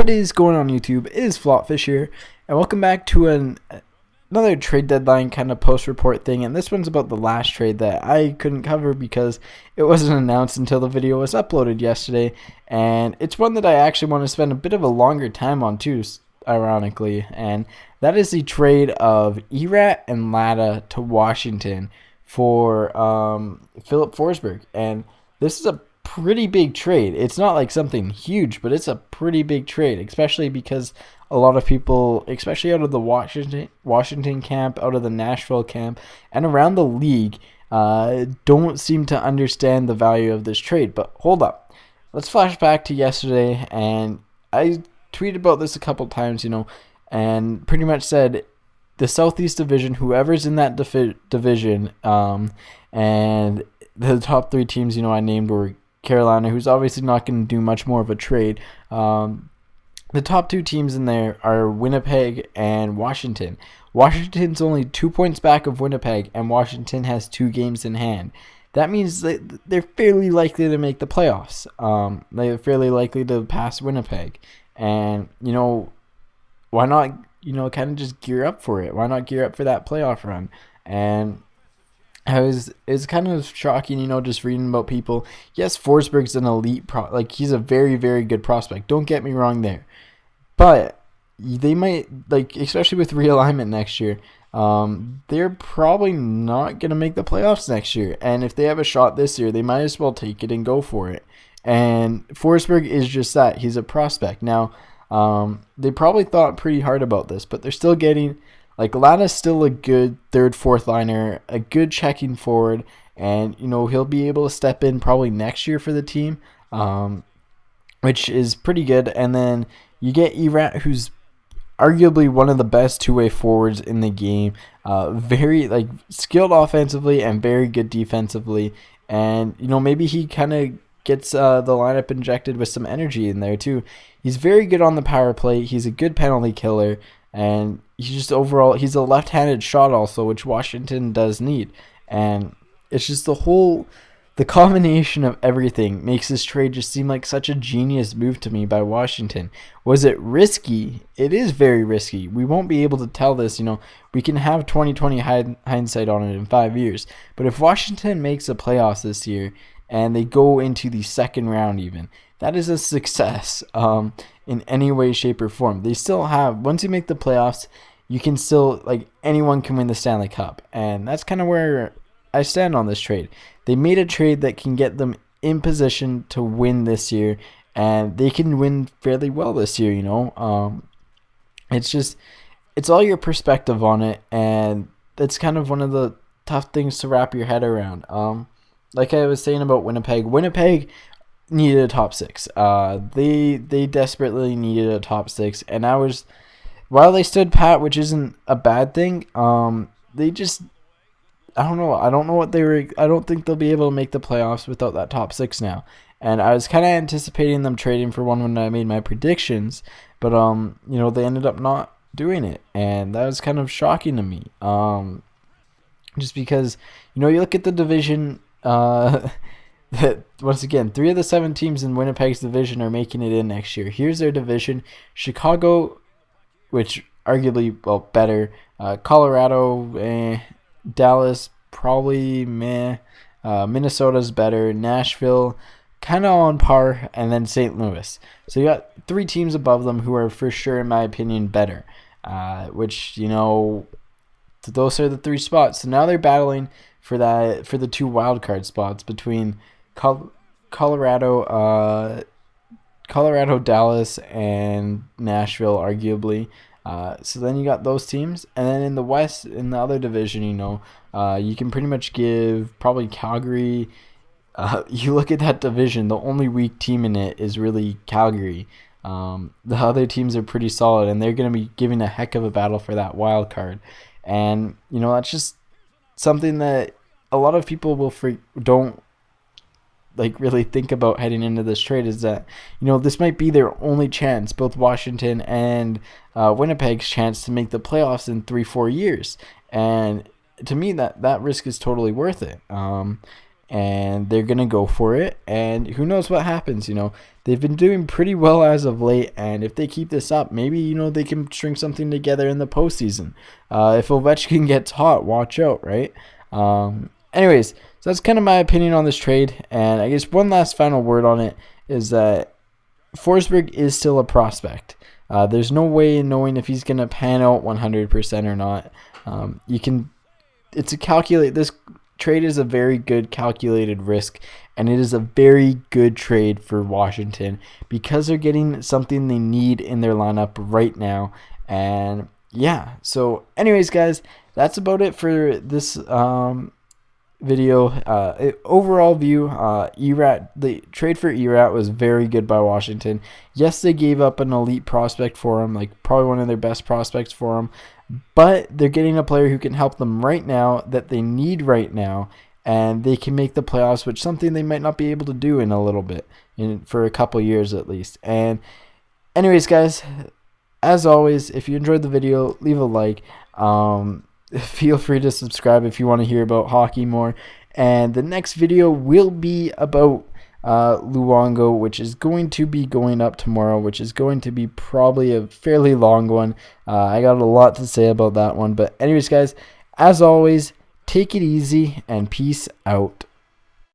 What is going on YouTube? It is FlopFish here, and welcome back to another trade deadline kind of post report thing. And this one's about the last trade that I couldn't cover because it wasn't announced until the video was uploaded yesterday, and it's one that I actually want to spend a bit of a longer time on too, ironically, and that is the trade of Erat and Lada to Washington for Filip Forsberg. And this is a pretty big trade. It's not like something huge, but it's a pretty big trade, especially because a lot of people, especially out of the Washington camp, out of the Nashville camp, and around the league, don't seem to understand the value of this trade. But hold up, let's flash back to yesterday, and I tweeted about this a couple times, and pretty much said the Southeast Division, whoever's in that division, and the top three teams, I named were Carolina, who's obviously not going to do much more of a trade. The top two teams in there are Winnipeg and Washington. Washington's only 2 points back of Winnipeg, and Washington has 2 games in hand. That means that they're fairly likely to make the playoffs. They're fairly likely to pass Winnipeg. And, why not, kind of just gear up for it? Why not gear up for that playoff run? And it's kind of shocking, just reading about people. Yes, Forsberg's an elite he's a very, very good prospect. Don't get me wrong there. But they might, especially with realignment next year, they're probably not going to make the playoffs next year. And if they have a shot this year, they might as well take it and go for it. And Forsberg is just that. He's a prospect. Now, they probably thought pretty hard about this, but they're still getting... Lada's still a good third, fourth liner, a good checking forward, and, he'll be able to step in probably next year for the team, which is pretty good. And then you get Erat, who's arguably one of the best two-way forwards in the game, very, skilled offensively and very good defensively. And, maybe he kind of gets the lineup injected with some energy in there, too. He's very good on the power play. He's a good penalty killer. And he's just overall, he's a left-handed shot also, which Washington does need. And it's just the combination of everything makes this trade just seem like such a genius move to me by Washington. Was it risky? It is very risky. We won't be able to tell this, we can have 2020 hindsight on it in 5 years. But if Washington makes the playoffs this year and they go into the second round even, that is a success in any way, shape, or form. They still have, once you make the playoffs, you can still, anyone can win the Stanley Cup. And that's kind of where I stand on this trade. They made a trade that can get them in position to win this year, and they can win fairly well this year, It's all your perspective on it, and that's kind of one of the tough things to wrap your head around. Like I was saying about Winnipeg needed a top 6. They desperately needed a top 6, and while they stood pat, which isn't a bad thing, they just, I don't know. I don't think they'll be able to make the playoffs without that top 6 now. And I was kind of anticipating them trading for one when I made my predictions, but they ended up not doing it, and that was kind of shocking to me. Just because, you look at the division, that once again, 3 of the 7 teams in Winnipeg's division are making it in next year. Here's their division: Chicago, which arguably better, Colorado, Dallas probably meh, Minnesota's better, Nashville kind of on par, and then St. Louis. So you got 3 teams above them who are for sure, in my opinion, better. Which those are the 3 spots. So now they're battling for the 2 wild card spots between Colorado, Dallas, and Nashville, arguably. So then you got those teams, and then in the West, in the other division, you can pretty much give probably Calgary. You look at that division, the only weak team in it is really Calgary. The other teams are pretty solid, and they're going to be giving a heck of a battle for that wild card. And that's just something that a lot of people don't really think about heading into this trade, is that this might be their only chance, both Washington and Winnipeg's chance to make the playoffs in 3-4 years. And to me, that risk is totally worth it. and they're gonna go for it. And who knows what happens? They've been doing pretty well as of late, and if they keep this up, maybe they can string something together in the postseason. If Ovechkin gets hot, watch out, right? Anyways, so that's kind of my opinion on this trade, and I guess one last final word on it is that Forsberg is still a prospect. There's no way in knowing if he's gonna pan out 100% or not. This trade is a very good calculated risk, and it is a very good trade for Washington because they're getting something they need in their lineup right now. And yeah, so anyways, guys, that's about it for this video. Overall view, Erat, the trade for Erat was very good by Washington. Yes, they gave up an elite prospect for him, like probably one of their best prospects for him, but they're getting a player who can help them right now, that they need right now, and they can make the playoffs, which is something they might not be able to do in a little bit, for a couple years at least. And anyways, guys, as always, if you enjoyed the video, leave a like. Feel free to subscribe if you want to hear about hockey more. And the next video will be about Luongo, which is going to be going up tomorrow, which is going to be probably a fairly long one. I got a lot to say about that one. But anyways, guys, as always, take it easy and peace out.